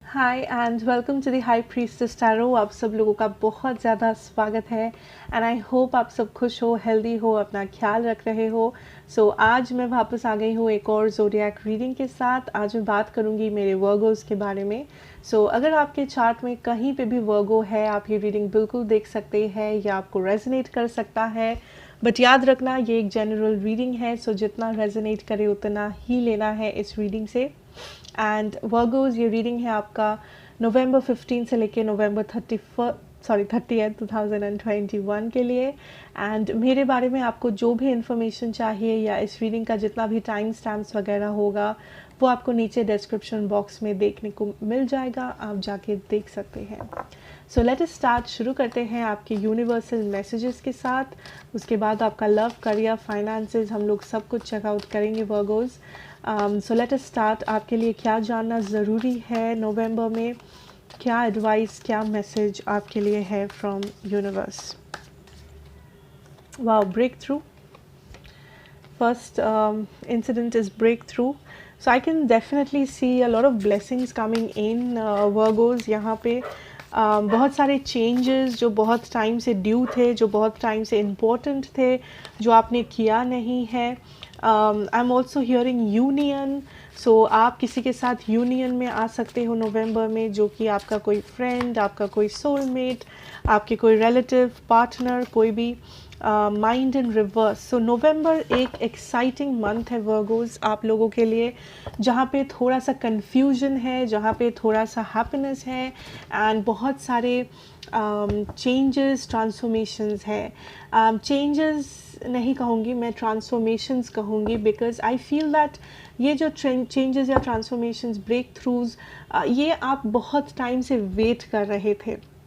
Hi and welcome to the high priestess tarot. आप सब लोगों का बहुत ज़्यादा स्वागत है एंड आई होप आप सब खुश हो, हेल्दी हो, अपना ख्याल रख रहे हो। आज मैं वापस आ गई हूँ एक और ज़ोडिएक रीडिंग के साथ। आज मैं बात करूँगी मेरे वर्गोज़ के बारे में। अगर आपके चार्ट में कहीं पे भी वर्गो है, आप ये रीडिंग बिल्कुल देख सकते हैं या आपको रेजोनेट कर सकता है। बट याद रखना ये एक जनरल रीडिंग है, जितना रेजोनेट करे उतना ही लेना है इस रीडिंग से। एंड वर्गोज, ये रीडिंग है आपका नवंबर 15 से लेके नवंबर 30 2021 के लिए। एंड मेरे बारे में आपको जो भी इंफॉर्मेशन चाहिए या इस रीडिंग का जितना भी टाइम स्टैम्प्स वगैरह होगा वो आपको नीचे डिस्क्रिप्शन बॉक्स में देखने को मिल जाएगा, आप जाके देख सकते हैं। Let us start. शुरू करते हैं आपके यूनिवर्सल मैसेजेस के साथ। उसके बाद आपका लव, करियर, फाइनेंसेस, हम लोग सब कुछ चेकआउट करेंगे वर्गोज। Let us start. आपके लिए क्या जानना ज़रूरी है नवंबर में, क्या एडवाइस, क्या मैसेज आपके लिए है from universe. Wow, breakthrough. First incident is breakthrough. So I can definitely see a lot of blessings coming in Virgos। यहाँ पे बहुत सारे changes जो बहुत टाइम से ड्यू थे, जो बहुत टाइम से इम्पोर्टेंट थे, जो आपने किया नहीं है। I am also hearing union. आप किसी के साथ यूनियन में आ सकते हो नवंबर में, जो कि आपका कोई फ्रेंड, आपका कोई सोलमेट, आपके कोई रिलेटिव, पार्टनर, कोई भी। Mind in reverse. नवंबर एक एक्साइटिंग मंथ है वर्गोज आप लोगों के लिए, जहाँ पे थोड़ा सा कन्फ्यूजन है, जहाँ पे थोड़ा सा हैप्पीनेस है एंड बहुत सारे चेंजेस, ट्रांसफॉर्मेशंस है। चेंजेस नहीं कहूँगी मैं, ट्रांसफॉर्मेशंस कहूँगी, बिकॉज आई फील दैट ये जो चेंजेस या ट्रांसफॉर्मेशंस, ब्रेक थ्रूज, ये आप बहुत टाइम से वेट कर रहे थे।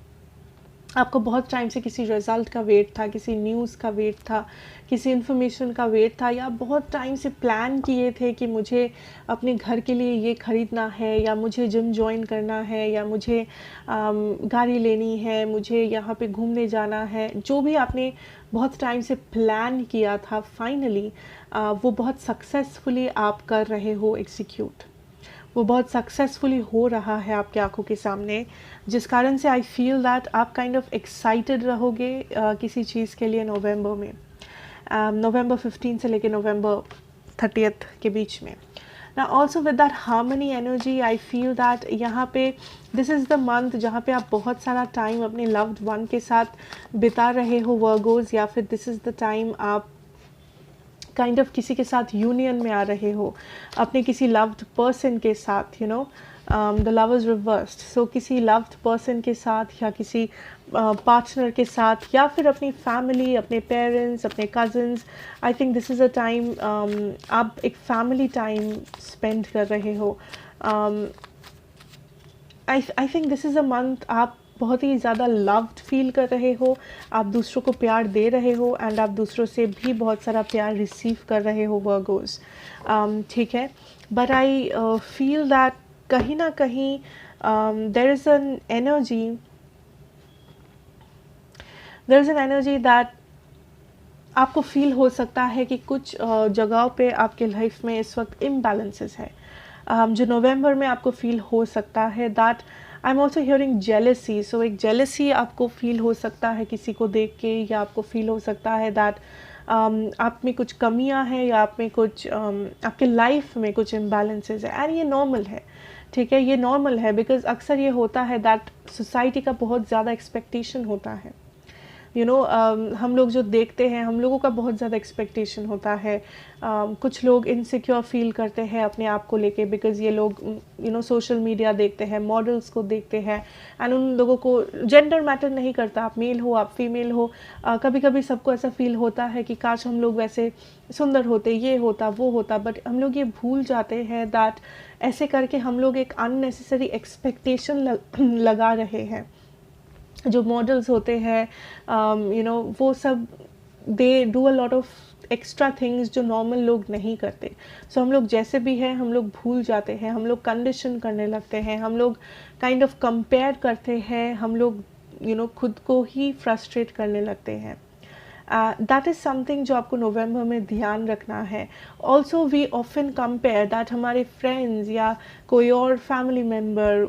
आपको बहुत टाइम से किसी रिज़ल्ट का वेट था, किसी न्यूज़ का वेट था, किसी इन्फॉर्मेशन का वेट था, या बहुत टाइम से प्लान किए थे कि मुझे अपने घर के लिए ये ख़रीदना है, या मुझे जिम जॉइन करना है, या मुझे गाड़ी लेनी है, मुझे यहाँ पे घूमने जाना है। जो भी आपने बहुत टाइम से प्लान किया था, फाइनली वो बहुत सक्सेसफुली आप कर रहे हो एग्जीक्यूट। वो बहुत सक्सेसफुली हो रहा है आपकी आंखों के सामने, जिस कारण से आई फील दैट आप काइंड ऑफ एक्साइटेड रहोगे किसी चीज़ के लिए नवंबर में, नवंबर 15 से लेकर नवंबर 30 के बीच में। ना also with that harmony energy, I feel that यहाँ पे दिस इज़ द मंथ जहाँ पे आप बहुत सारा टाइम अपने लव्ड वन के साथ बिता रहे हो वर्गोज, या फिर दिस इज़ द टाइम आप काइंड ऑफ किसी के साथ यूनियन में आ रहे हो, अपने किसी लव्ड पर्सन के साथ, द लव इज रिवर्स्ड। किसी लव्ड पर्सन के साथ, या किसी पार्टनर के साथ, या फिर अपनी फैमिली, अपने पेरेंट्स, अपने cousins. I think this is a time आप एक फैमिली टाइम स्पेंड कर रहे हो। I think this is a month आप बहुत ही ज़्यादा लव्ड फील कर रहे हो, आप दूसरों को प्यार दे रहे हो एंड आप दूसरों से भी बहुत सारा प्यार रिसीव कर रहे हो वर्गोज, ठीक है। बट आई फील दैट कहीं ना कहीं there is an energy that आपको फील हो सकता है कि कुछ जगहों पे आपके लाइफ में इस वक्त इम्बैलेंसेस है, जो नवंबर में आपको फील हो सकता है। That I am also hearing jealousy. एक जेलसी आपको फील हो सकता है किसी को देख के, या आपको फील हो सकता है दैट आप में कुछ कमियां हैं, या आप में कुछ आपके लाइफ में कुछ इम्बैलेंसेस है। एंड ये नॉर्मल है, ठीक है, ये नॉर्मल है, बिकॉज अक्सर ये होता है दैट सोसाइटी का बहुत ज़्यादा एक्सपेक्टेशन होता है। हम लोग जो देखते हैं, हम लोगों का बहुत ज़्यादा एक्सपेक्टेशन होता है। कुछ लोग इनसिक्योर फील करते हैं अपने आप को लेके, बिकॉज़ ये लोग सोशल मीडिया देखते हैं, मॉडल्स को देखते हैं, एंड उन लोगों को जेंडर मैटर नहीं करता, आप मेल हो, आप फीमेल हो। कभी कभी सबको ऐसा फील होता है कि काश हम लोग वैसे सुंदर होते, ये होता, वो होता। बट हम लोग ये भूल जाते हैं दैट ऐसे करके हम लोग एक अननेसेसरी एक्सपेक्टेशन लगा रहे हैं। जो मॉडल्स होते हैं, वो सब they do a lot of extra things जो नॉर्मल लोग नहीं करते। हम लोग जैसे भी हैं, हम लोग भूल जाते हैं, हम लोग कंडीशन करने लगते हैं, हम लोग काइंड ऑफ कंपेयर करते हैं, हम लोग खुद को ही फ्रस्ट्रेट करने लगते हैं। दैट इज़ समथिंग जो आपको नवंबर में ध्यान रखना है। Also we often compare that हमारे फ्रेंड्स या कोई और फैमिली मेम्बर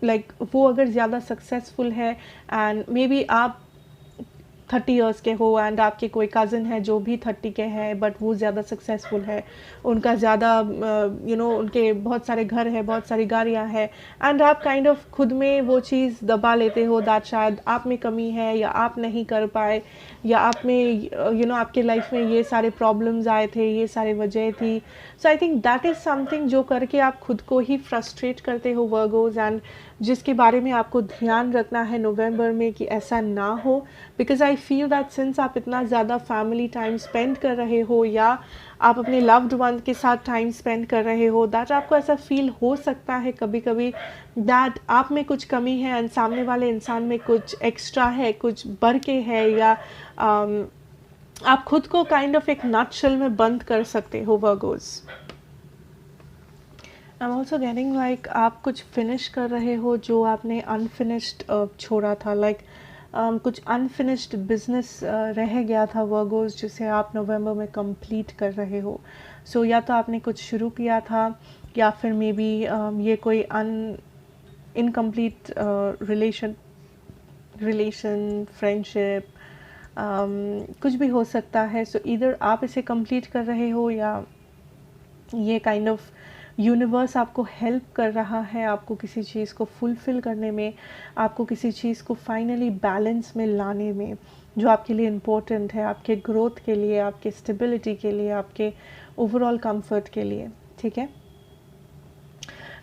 लाइक वो अगर ज़्यादा सक्सेसफुल है एंड मे बी आप 30 इयर्स के हो एंड आपके कोई कज़न है जो भी 30 के हैं बट वो ज़्यादा सक्सेसफुल है, उनका ज़्यादा उनके बहुत सारे घर है, बहुत सारी गाड़ियाँ हैं, एंड आप काइंड ऑफ खुद में वो चीज़ दबा लेते हो दैट शायद आप में कमी है या आप नहीं कर पाए या आप में आपके लाइफ में ये सारे प्रॉब्लम्स आए थे, ये सारे वजह थी. So I think that is something जो करके आप खुद को ही फ्रस्ट्रेट करते हो वर्गोज, एंड जिसके बारे में आपको ध्यान रखना है नवंबर में कि ऐसा ना हो. Because I feel that since आप इतना ज़्यादा फैमिली टाइम स्पेंड कर रहे हो या आप अपने लव्ड वन के साथ टाइम स्पेंड कर रहे हो, दैट आपको ऐसा फील हो सकता है कभी कभी दैट आप में कुछ कमी है एंड सामने वाले इंसान में कुछ एक्स्ट्रा है, कुछ बढ़ के है, या आप खुद को काइंड ऑफ एक नटशेल में बंद कर सकते हो Virgos. I am also getting like आप कुछ फिनिश कर रहे हो जो आपने अनफिनिश्ड छोड़ा था, लाइक कुछ अनफिनिश्ड बिजनेस रह गया था वर्गोज जिसे आप नवंबर में कंप्लीट कर रहे हो. सो या तो आपने कुछ शुरू किया था या फिर मे बी ये कोई इनकम्प्लीट रिलेशन फ्रेंडशिप कुछ भी हो सकता है. सो इधर आप इसे कंप्लीट कर रहे हो या ये काइंड ऑफ यूनिवर्स आपको हेल्प कर रहा है आपको किसी चीज़ को फुलफ़िल करने में, आपको किसी चीज़ को फाइनली बैलेंस में लाने में जो आपके लिए इम्पोर्टेंट है, आपके ग्रोथ के लिए, आपके स्टेबिलिटी के लिए, आपके ओवरऑल कंफर्ट के लिए. ठीक है.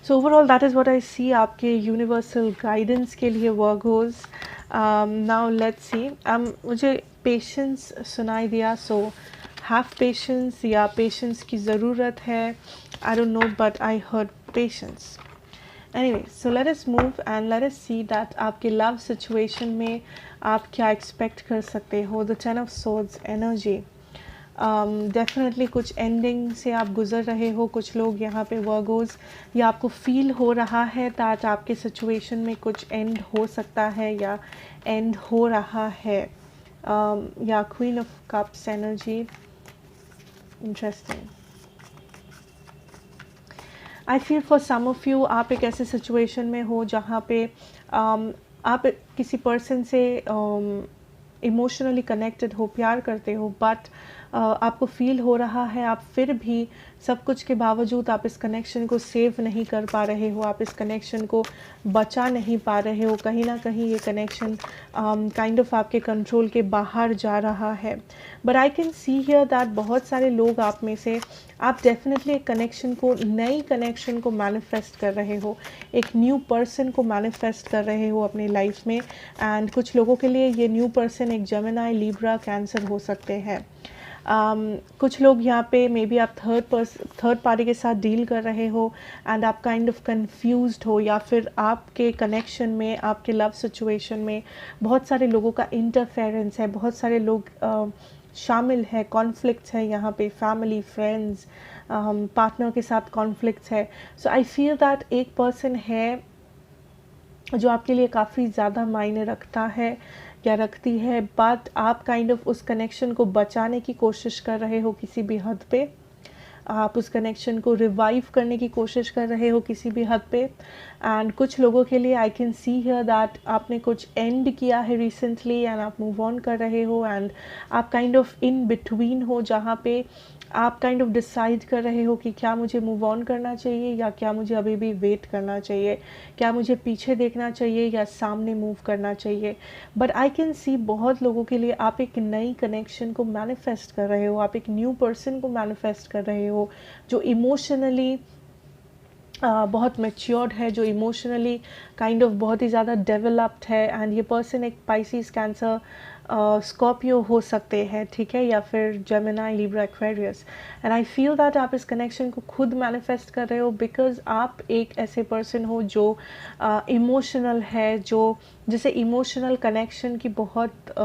So overall that is what I see आपके यूनिवर्सल गाइडेंस के लिए वर्गोज. Now let's see. मुझे पेशेंस सुनाई दिया, सो हैव पेशेंस या पेशेंस की ज़रूरत है. I don't know, but I heard patience. Anyway, so let us move and let us see that आपके love situation में आप क्या expect कर सकते हो. The Ten of Swords energy. Definitely कुछ ending से आप गुजर रहे हो कुछ लोग यहाँ पे वर्गोज, या आपको फील हो रहा है that आपके situation में कुछ end हो सकता है या end हो रहा है. या Queen of Cups energy. Interesting. I feel for some of you आप एक ऐसे सिचुएशन में हो जहाँ पे आप किसी पर्सन से इमोशनली कनेक्टेड हो, प्यार करते हो, बट आपको फील हो रहा है आप फिर भी सब कुछ के बावजूद आप इस कनेक्शन को सेव नहीं कर पा रहे हो, आप इस कनेक्शन को बचा नहीं पा रहे हो. कहीं ना कहीं ये कनेक्शन काइंड ऑफ आपके कंट्रोल के बाहर जा रहा है. But I can see here that बहुत सारे लोग आप में से आप डेफिनेटली एक कनेक्शन को, नई कनेक्शन को मैनिफेस्ट कर रहे हो, एक न्यू पर्सन को मैनिफेस्ट कर रहे हो अपनी लाइफ में. एंड कुछ लोगों के लिए ये न्यू पर्सन एक जेमिनी, लिब्रा, कैंसर हो सकते हैं. कुछ लोग यहाँ पे मे बी आप थर्ड पार्टी के साथ डील कर रहे हो एंड आप काइंड ऑफ कंफ्यूज्ड हो, या फिर आपके कनेक्शन में, आपके लव सिचुएशन में बहुत सारे लोगों का इंटरफेरेंस है, बहुत सारे लोग शामिल है, कॉन्फ्लिक्ट्स है यहाँ पे, फैमिली, फ्रेंड्स, पार्टनर के साथ कॉन्फ्लिक्ट्स है. सो आई फील दैट एक पर्सन है जो आपके लिए काफ़ी ज़्यादा मायने रखता है या रखती है, बट आप काइंड ऑफ उस कनेक्शन को बचाने की कोशिश कर रहे हो किसी भी हद पे, आप उस कनेक्शन को रिवाइव करने की कोशिश कर रहे हो किसी भी हद पे. एंड कुछ लोगों के लिए I can see here that आपने कुछ एंड किया है रिसेंटली एंड आप मूव ऑन कर रहे हो, एंड आप काइंड ऑफ इन बिटवीन हो जहाँ पे आप काइंड ऑफ डिसाइड कर रहे हो कि क्या मुझे मूव ऑन करना चाहिए या क्या मुझे अभी भी वेट करना चाहिए, क्या मुझे पीछे देखना चाहिए या सामने मूव करना चाहिए. बट आई कैन सी बहुत लोगों के लिए आप एक नई कनेक्शन को मैनिफेस्ट कर रहे हो, आप एक न्यू पर्सन को मैनिफेस्ट कर रहे हो जो इमोशनली बहुत मैच्योर्ड है, जो इमोशनली काइंड ऑफ बहुत ही ज़्यादा डेवलप्ड है. एंड ये पर्सन एक पाइसिस, कैंसर, स्कॉर्पियो हो सकते हैं, ठीक है, या फिर Gemini, Libra, Aquarius. And I feel that आप इस कनेक्शन को खुद मैनिफेस्ट कर रहे हो बिकॉज आप एक ऐसे पर्सन हो जो इमोशनल है, जो जिसे इमोशनल कनेक्शन की बहुत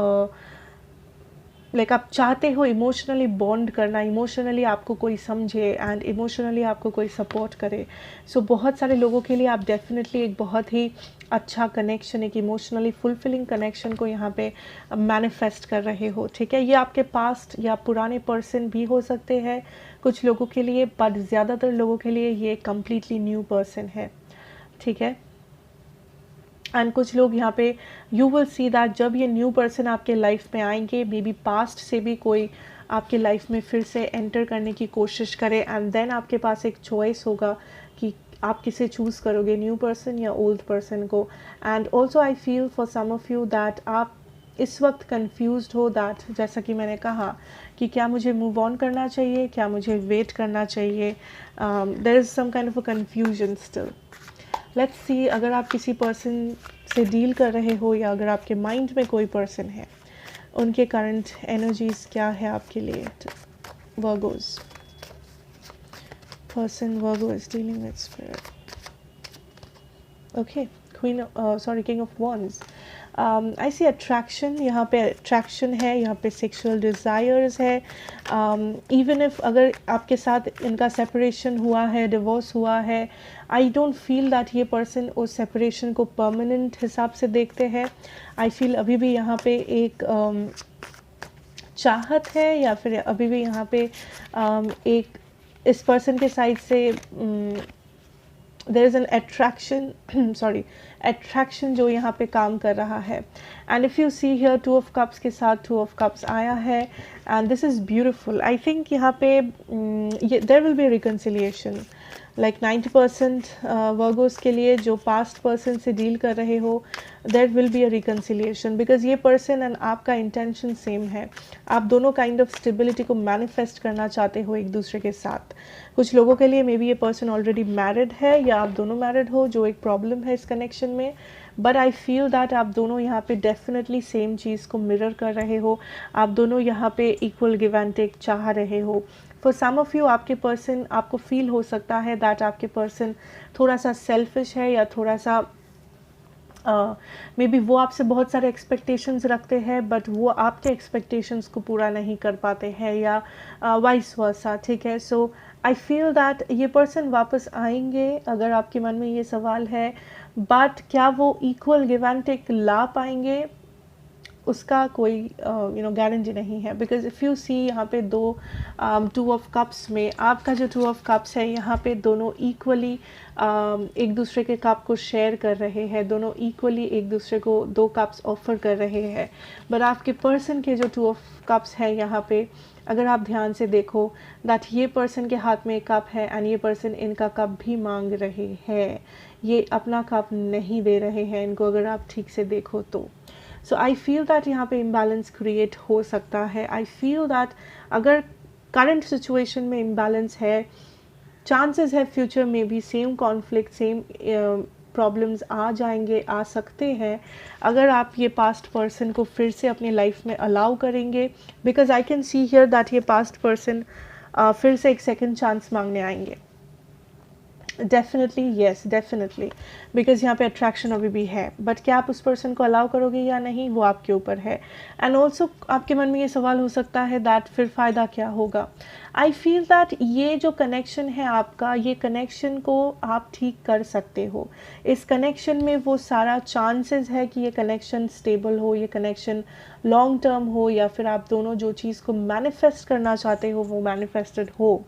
लाइक आप चाहते हो इमोशनली बॉन्ड करना, इमोशनली आपको कोई समझे एंड इमोशनली आपको कोई सपोर्ट करे. सो बहुत सारे लोगों के लिए आप डेफिनेटली एक बहुत ही अच्छा कनेक्शन, एक इमोशनली फुलफिलिंग कनेक्शन को यहाँ पे मैनिफेस्ट कर रहे हो, ठीक है. ये आपके पास्ट या पुराने पर्सन भी हो सकते हैं कुछ लोगों के लिए, बट ज़्यादातर लोगों के लिए ये कम्प्लीटली न्यू पर्सन है, ठीक है. एंड कुछ लोग यहाँ पे यू विल सी दैट जब ये न्यू पर्सन आपके लाइफ में आएंगे, मे बी पास्ट से भी कोई आपके लाइफ में फिर से एंटर करने की कोशिश करे, एंड देन आपके पास एक चॉइस होगा कि आप किसे चूज़ करोगे, न्यू पर्सन या ओल्ड पर्सन को. And also I feel for some of you that आप इस वक्त कंफ्यूज्ड हो, दैट जैसा कि मैंने कहा कि क्या मुझे मूव ऑन करना चाहिए, क्या मुझे वेट करना चाहिए. There is some kind of a confusion still. Let's see, अगर आप किसी पर्सन से डील कर रहे हो या अगर आपके माइंड में कोई पर्सन है, उनके करंट एनर्जीज क्या है आपके लिए. Virgos, person Virgo is dealing with spirit. Okay, king of wands. I see attraction. यहाँ पे अट्रैक्शन है, यहाँ पे सेक्सुअल डिज़ायर्स है. इवन इफ अगर आपके साथ इनका सेपरेशन हुआ है, डिवोर्स हुआ है, आई डोंट फील दैट ये पर्सन उस सेपरेशन को परमानेंट हिसाब से देखते हैं. आई फील अभी भी यहाँ पे एक चाहत है, या फिर अभी भी यहाँ पे एक इस पर्सन के साइड से there is an attraction sorry attraction जो यहाँ पे काम कर रहा है. And if you see here two of cups के साथ टू ऑफ कप्स आया है, and this is beautiful. I think यहाँ पे there will be reconciliation. Like 90% Virgos के लिए जो पास्ट पर्सन से डील कर रहे हो, there will be a reconciliation, because ये पर्सन एंड आपका इंटेंशन सेम है. आप दोनों काइंड ऑफ स्टेबिलिटी को मैनिफेस्ट करना चाहते हो एक दूसरे के साथ. कुछ लोगों के लिए मे बी ये पर्सन ऑलरेडी मैरिड है, या आप दोनों मैरिड हो, जो एक प्रॉब्लम है इस कनेक्शन में. बट आई फील दैट आप दोनों यहाँ पे डेफिनेटली सेम चीज़ को मिरर कर रहे हो. आप दोनों यहाँ पे इक्वल गिव एंड टेक चाह रहे हो. फॉर सम ऑफ यू, आपके पर्सन, आपको फील हो सकता है दैट आपके पर्सन थोड़ा सा सेल्फिश है, या थोड़ा सा मे बी वो आपसे बहुत सारे एक्सपेक्टेशंस रखते हैं, बट वो आपके एक्सपेक्टेशंस को पूरा नहीं कर पाते हैं, या वाइस वर्सा. ठीक है, सो आई फील दैट ये पर्सन वापस आएंगे, अगर आपके मन में ये सवाल है. बट क्या वो इक्वल गिव एंड टेक ला पाएंगे, उसका कोई गारंटी नहीं है. बिकॉज इफ़ यू सी यहाँ पे दो टू ऑफ कप्स में, आपका जो टू ऑफ कप्स है यहाँ पे दोनों इक्वली एक दूसरे के कप को शेयर कर रहे हैं, दोनों इक्वली एक दूसरे को दो कप्स ऑफर कर रहे हैं. बट आपके पर्सन के जो टू ऑफ कप्स है यहाँ पे, अगर आप ध्यान से देखो दैट ये पर्सन के हाथ में एक कप है, एंड ये पर्सन इनका कप भी मांग रहे हैं. ये अपना कप नहीं दे रहे हैं इनको, अगर आप ठीक से देखो तो. सो आई फील दैट यहाँ पे इम्बैलेंस क्रिएट हो सकता है. आई फील दैट अगर करंट सिचुएशन में इम्बैलेंस है, चांसेस है फ्यूचर में भी सेम कॉन्फ्लिक्ट, सेम प्रॉब्लम्स आ जाएंगे, आ सकते हैं, अगर आप ये पास्ट पर्सन को फिर से अपने लाइफ में अलाउ करेंगे. Because I can see here that ये पास्ट पर्सन फिर से एक सेकंड चांस मांगने आएंगे. डेफिनेटली येस, डेफिनेटली, बिकॉज यहाँ पे अट्रैक्शन अभी भी है. बट क्या आप उस पर्सन को अलाउ करोगे या नहीं, वो आपके ऊपर है. एंड ऑल्सो आपके मन में ये सवाल हो सकता है दैट फिर फ़ायदा क्या होगा. आई फील दैट ये जो कनेक्शन है आपका, ये कनेक्शन को आप ठीक कर सकते हो. इस कनेक्शन में वो सारा चांसेस है कि ये कनेक्शन स्टेबल हो, ये कनेक्शन लॉन्ग टर्म हो, या फिर आप दोनों जो चीज़ को मैनिफेस्ट करना चाहते हो वो मैनिफेस्टेड हो.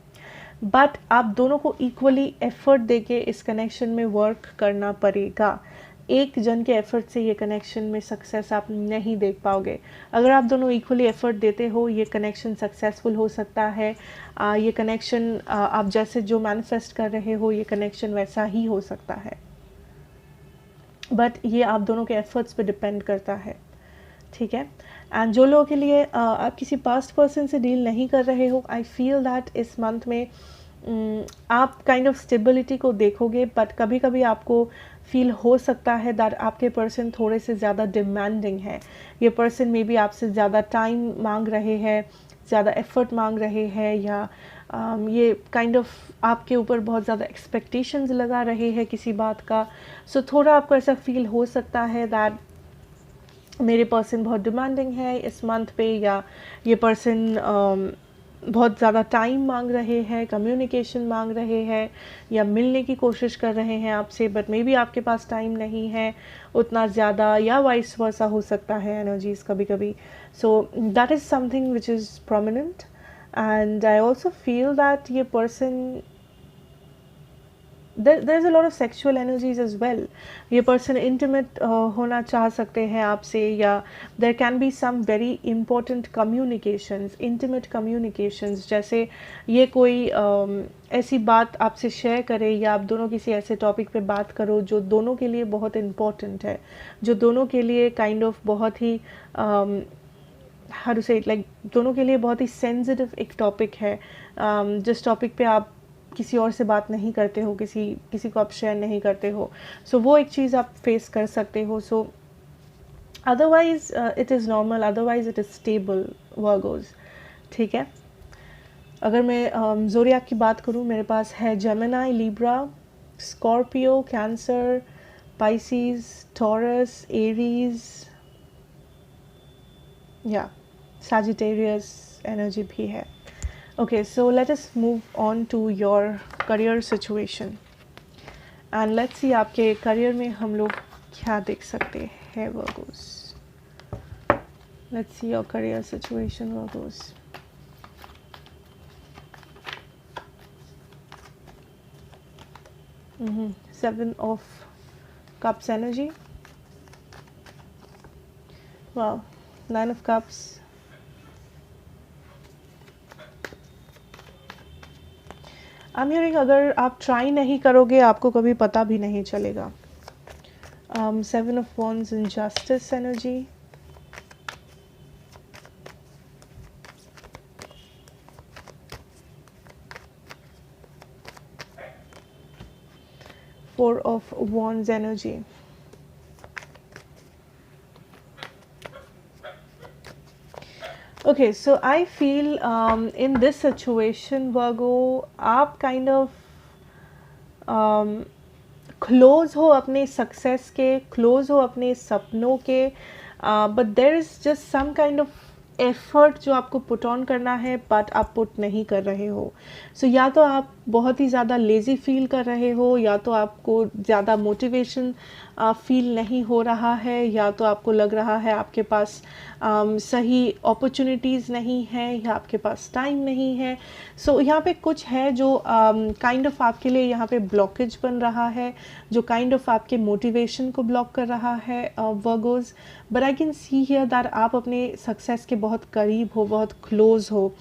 बट आप दोनों को इक्वली एफर्ट देके इस कनेक्शन में वर्क करना पड़ेगा. एक जन के एफर्ट से ये कनेक्शन में सक्सेस आप नहीं देख पाओगे. अगर आप दोनों इक्वली एफर्ट देते हो, ये कनेक्शन सक्सेसफुल हो सकता है. ये कनेक्शन आप जैसे जो मैनिफेस्ट कर रहे हो, ये कनेक्शन वैसा ही हो सकता है. बट ये आप दोनों के एफर्ट्स पे डिपेंड करता है. ठीक है. एंड जो लोगों के लिए आप किसी पास्ट पर्सन से डील नहीं कर रहे हो, आई फील दैट इस मंथ में आप काइंड ऑफ स्टेबिलिटी को देखोगे. बट कभी कभी आपको फील हो सकता है दैट आपके पर्सन थोड़े से ज़्यादा डिमांडिंग है. ये पर्सन मे बी आपसे ज़्यादा टाइम मांग रहे हैं, ज़्यादा एफर्ट मांग रहे हैं, या ये काइंड ऑफ आपके ऊपर बहुत ज़्यादा एक्सपेक्टेशंस लगा रहे हैं किसी बात का. सो थोड़ा आपको ऐसा फील हो सकता है दैट मेरे पर्सन बहुत डिमांडिंग है इस मंथ पे, या ये पर्सन बहुत ज़्यादा टाइम मांग रहे हैं, कम्युनिकेशन मांग रहे हैं, या मिलने की कोशिश कर रहे हैं आपसे, बट मे बी आपके पास टाइम नहीं है उतना ज़्यादा, या वाइस वर्सा हो सकता है एनर्जीज़ कभी कभी. सो that is something which is prominent. And I also feel that ये person there is a lot of sexual energies as well. ये person intimate होना चाह सकते हैं आपसे, या there can be some very important communications, intimate communications, जैसे ये कोई ऐसी बात आपसे शेयर करे, या आप दोनों किसी ऐसे टॉपिक पे बात करो जो दोनों के लिए बहुत इम्पोर्टेंट है, जो दोनों के लिए काइंड ऑफ बहुत ही हाउ टू से इट, लाइक दोनों के लिए बहुत ही सेंसिटिव एक टॉपिक है, जिस टॉपिक पे आप किसी और से बात नहीं करते हो, किसी को आप शेयर नहीं करते हो. सो वो एक चीज़ आप फेस कर सकते हो. सो otherwise it is normal, otherwise it is stable Virgos. ठीक है. अगर मैं ज़ोडिएक की बात करूँ, मेरे पास है Gemini, Libra, Scorpio, cancer, Pisces, taurus, Aries, या सैजिटेरियस एनर्जी भी है. Okay, so let us move on to your career situation and let's see आपके career में हम लोग क्या देख सकते हैं Virgos. Let's see your career situation Virgos. Seven of Cups energy. Wow, Nine of Cups. I am hearing अगर आप ट्राई नहीं करोगे आपको कभी पता भी नहीं चलेगा. 7 of Wands in Justice energy. Four of Wands energy. Okay, so I feel in this situation Virgo, आप kind of close हो अपने success के, close हो अपने सपनों के, but there is just some kind of effort जो आपको put on करना है but आप put नहीं कर रहे हो. So या तो आप बहुत ही ज़्यादा लेज़ी फील कर रहे हो, या तो आपको ज़्यादा मोटिवेशन फील नहीं हो रहा है, या तो आपको लग रहा है आपके पास सही अपॉर्चुनिटीज़ नहीं है, या आपके पास टाइम नहीं है. सो यहाँ पे कुछ है जो काइंड ऑफ आपके लिए यहाँ पे ब्लॉकेज बन रहा है, जो काइंड ऑफ आपके मोटिवेशन को ब्लॉक कर रहा है Virgos. But I can see here that आप अपने सक्सेस के बहुत करीब हो, बहुत क्लोज हो.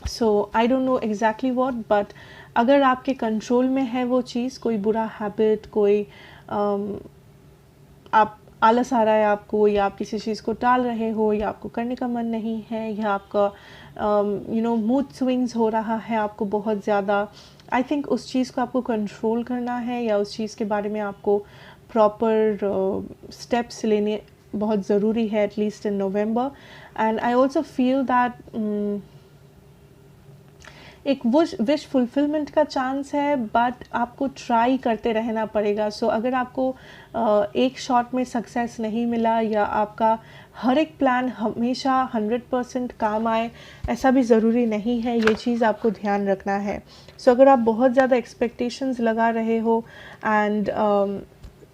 So I don't know exactly what, but अगर आपके कंट्रोल में है वो चीज़, कोई बुरा हैबिट, कोई आप आलस आ रहा है आपको, या आप किसी चीज़ को टाल रहे हो, या आपको करने का मन नहीं है, या आपका मूड स्विंग्स हो रहा है आपको बहुत ज़्यादा, आई थिंक उस चीज़ को आपको कंट्रोल करना है, या उस चीज़ के बारे में आपको प्रॉपर स्टेप्स लेने बहुत ज़रूरी है, at least in November. And I also feel that एक विश फुलफिलमेंट का चांस है, बट आपको ट्राई करते रहना पड़ेगा. सो अगर आपको एक शॉट में सक्सेस नहीं मिला, या आपका हर एक प्लान हमेशा 100% काम आए, ऐसा भी ज़रूरी नहीं है. ये चीज़ आपको ध्यान रखना है. सो अगर आप बहुत ज़्यादा एक्सपेक्टेशंस लगा रहे हो एंड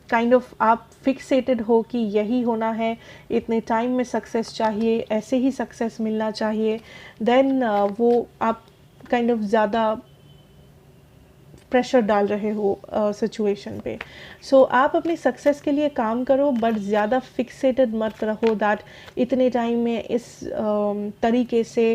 काइंड ऑफ आप फिक्सेटेड हो कि यही होना है, इतने टाइम में सक्सेस चाहिए, ऐसे ही सक्सेस मिलना चाहिए, देन वो आप काइंड ऑफ ज़्यादा प्रेशर डाल रहे हो सिचुएशन पे. सो आप अपनी सक्सेस के लिए काम करो, बट ज़्यादा फिक्सेटेड मत रहो दैट इतने टाइम में इस तरीके से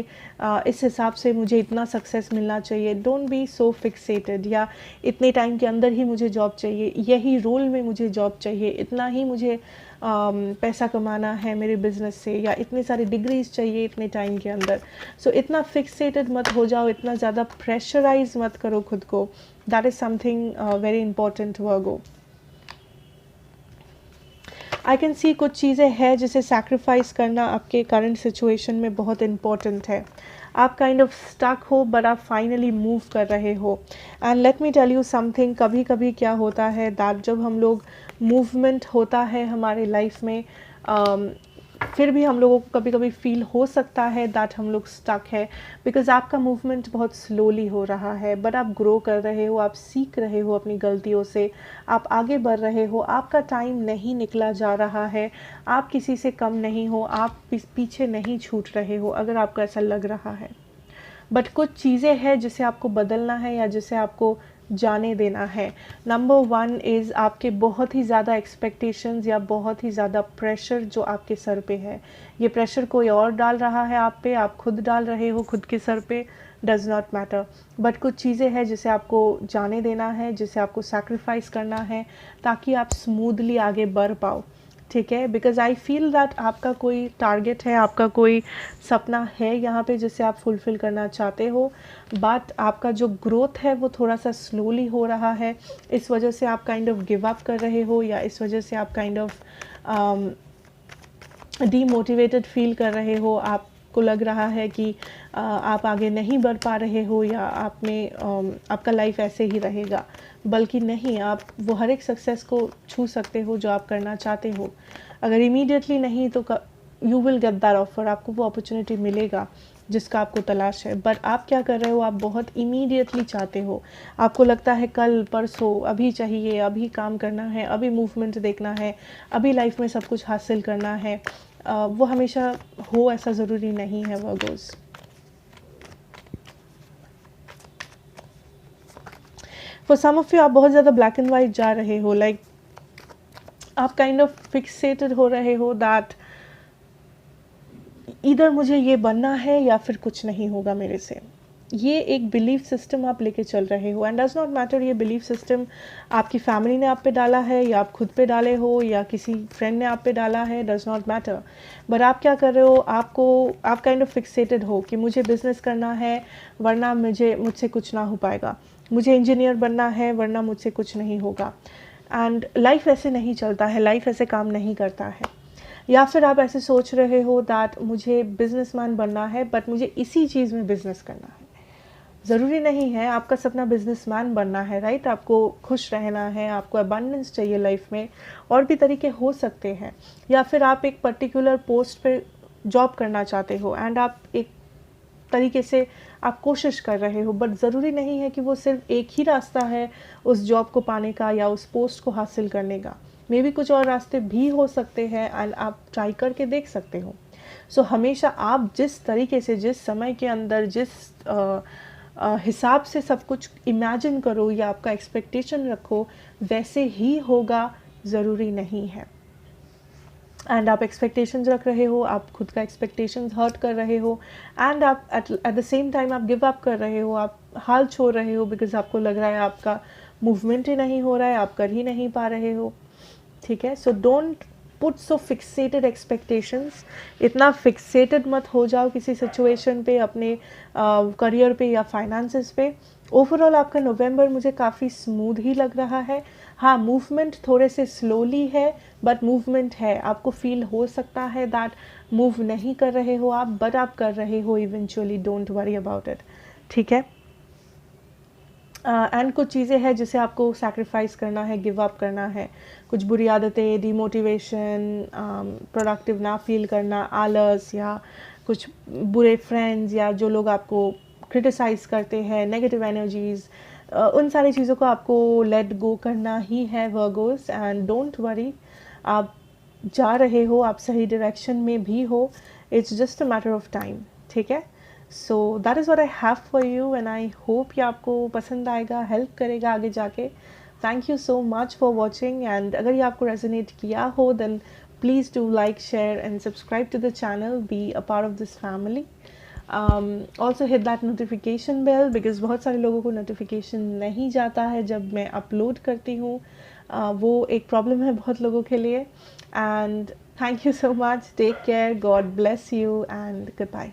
इस हिसाब से मुझे इतना सक्सेस मिलना चाहिए. डोंट बी सो फिक्सेटेड, या इतने टाइम के अंदर ही मुझे जॉब चाहिए, यही रोल में मुझे जॉब चाहिए, इतना ही मुझे पैसा कमाना है मेरे बिज़नेस से, या इतनी सारी डिग्रीज चाहिए इतने टाइम के अंदर. सो इतना फिक्सेटेड मत हो जाओ, इतना ज़्यादा प्रेशराइज मत करो खुद को. That is something very important Virgo. I can see कुछ चीज़ें हैं जिसे सैक्रिफाइस करना आपके करंट सिचुएशन में बहुत इम्पॉर्टेंट है. आप काइंड ऑफ स्टक हो, बट आप फाइनली मूव कर रहे हो. And let me tell you something, कभी कभी क्या होता है दैट जब हम लोग मूवमेंट होता है हमारे लाइफ में, फिर भी हम लोगों को कभी कभी फील हो सकता है दैट हम लोग स्टक है, बिकॉज आपका मूवमेंट बहुत स्लोली हो रहा है, बट आप ग्रो कर रहे हो, आप सीख रहे हो अपनी गलतियों से, आप आगे बढ़ रहे हो, आपका टाइम नहीं निकला जा रहा है, आप किसी से कम नहीं हो, आप पीछे नहीं छूट रहे हो, अगर आपको ऐसा लग रहा है. बट कुछ चीज़ें हैं जिसे आपको बदलना है, या जिसे आपको जाने देना है। नंबर 1 इज़ आपके बहुत ही ज़्यादा एक्सपेक्टेशंस या बहुत ही ज़्यादा प्रेशर जो आपके सर पे है। ये प्रेशर कोई और डाल रहा है आप पे, आप खुद डाल रहे हो खुद के सर पे, डज़ नॉट मैटर। बट कुछ चीज़ें हैं जिसे आपको जाने देना है, जिसे आपको सैक्रिफाइस करना है ताकि आप स्मूथली आगे बढ़ पाओ, ठीक है। बिकॉज आई फील दैट आपका कोई टारगेट है, आपका कोई सपना है यहाँ पे जिसे आप फुलफ़िल करना चाहते हो, बट आपका जो ग्रोथ है वो थोड़ा सा स्लोली हो रहा है। इस वजह से आप काइंड ऑफ गिव अप कर रहे हो, या इस वजह से आप काइंड ऑफ डीमोटिवेटेड फील कर रहे हो। आपको लग रहा है कि आप आगे नहीं बढ़ पा रहे हो, या आप में आपका लाइफ ऐसे ही रहेगा। बल्कि नहीं, आप वो हर एक सक्सेस को छू सकते हो जो आप करना चाहते हो। अगर इमीडिएटली नहीं तो you will get that offer, आपको वो अपॉर्चुनिटी मिलेगा जिसका आपको तलाश है। बट आप क्या कर रहे हो, आप बहुत इमीडिएटली चाहते हो। आपको लगता है कल परसों, अभी चाहिए, अभी काम करना है, अभी मूवमेंट देखना है, अभी लाइफ में सब कुछ हासिल करना है। वो हमेशा हो ऐसा ज़रूरी नहीं है वर्गोज़। फॉर सम ऑफ यू आप बहुत ज़्यादा ब्लैक एंड वाइट जा रहे हो, लाइक आप काइंड ऑफ फिक्सेटेड हो रहे हो दैट इधर मुझे ये बनना है या फिर कुछ नहीं होगा मेरे से। ये एक बिलीफ सिस्टम आप लेके चल रहे हो, एंड डज नॉट मैटर ये बिलीफ सिस्टम आपकी फैमिली ने आप पे डाला है या आप खुद पे डाले हो या किसी फ्रेंड ने आप पे डाला है, डज नॉट मैटर। बट आप क्या कर रहे हो, आप काइंड ऑफ फिक्सेटेड हो कि मुझे बिजनेस करना है वरना मुझसे कुछ ना हो पाएगा, मुझे इंजीनियर बनना है वरना मुझसे कुछ नहीं होगा। एंड लाइफ ऐसे नहीं चलता है, लाइफ ऐसे काम नहीं करता है। या फिर आप ऐसे सोच रहे हो दैट मुझे बिजनेसमैन बनना है बट मुझे इसी चीज़ में बिजनेस करना है। ज़रूरी नहीं है आपका सपना बिजनेसमैन बनना है, राइट। आपको खुश रहना है, आपको अबंडेंस चाहिए लाइफ में, और भी तरीके हो सकते हैं। या फिर आप एक पर्टिकुलर पोस्ट पे जॉब करना चाहते हो एंड आप एक तरीके से आप कोशिश कर रहे हो, बट ज़रूरी नहीं है कि वो सिर्फ एक ही रास्ता है उस जॉब को पाने का या उस पोस्ट को हासिल करने का। मे बी कुछ और रास्ते भी हो सकते हैं एंड आप ट्राई करके देख सकते हो। सो हमेशा आप जिस तरीके से, जिस समय के अंदर, जिस हिसाब से सब कुछ इमेजिन करो या आपका एक्सपेक्टेशन रखो, वैसे ही होगा, ज़रूरी नहीं है। एंड आप एक्सपेक्टेशंस रख रहे हो, आप खुद का एक्सपेक्टेशंस हर्ट कर रहे हो, एंड आप एट द सेम टाइम आप गिव अप कर रहे हो, आप हाल छोड़ रहे हो बिकॉज आपको लग रहा है आपका मूवमेंट ही नहीं हो रहा है, आप कर ही नहीं पा रहे हो, ठीक है। So don't put so fixated expectations. इतना फिक्सेटेड मत हो जाओ किसी सिचुएशन पे, अपने करियर पे या फाइनेंसेस पे। ओवरऑल आपका नवंबर मुझे काफ़ी स्मूथ ही लग रहा है। हाँ, मूवमेंट थोड़े से स्लोली है बट मूवमेंट है। आपको फील हो सकता है दैट मूव नहीं कर रहे हो आप, बट आप कर रहे हो eventually, don't worry about it, ठीक है। एंड कुछ चीज़ें हैं जिसे आपको सैक्रिफाइस करना है, गिव अप करना है। कुछ बुरी आदतें, डिमोटिवेशन, प्रोडक्टिव ना फील करना, आलस, या कुछ बुरे फ्रेंड्स या जो लोग आपको क्रिटिसाइज़ करते हैं, नेगेटिव एनर्जीज़, उन सारी चीज़ों को आपको लेट गो करना ही है वर्गोस। एंड डोंट वरी, आप जा रहे हो, आप सही डायरेक्शन में भी हो, it's just a matter of time, ठीक है। So that is what I have for you and I hope कि आपको पसंद आएगा, हेल्प करेगा आगे जाके। Thank you so much for watching, and अगर ये आपको रेजोनेट किया हो then please do like, share and subscribe to the channel, be a part of this family. Also hit that notification bell because बहुत सारे लोगों को नोटिफिकेशन नहीं जाता है जब मैं अपलोड करती हूँ। वो एक प्रॉब्लम है बहुत लोगों के लिए। And thank you so much, take care, God bless you and good bye.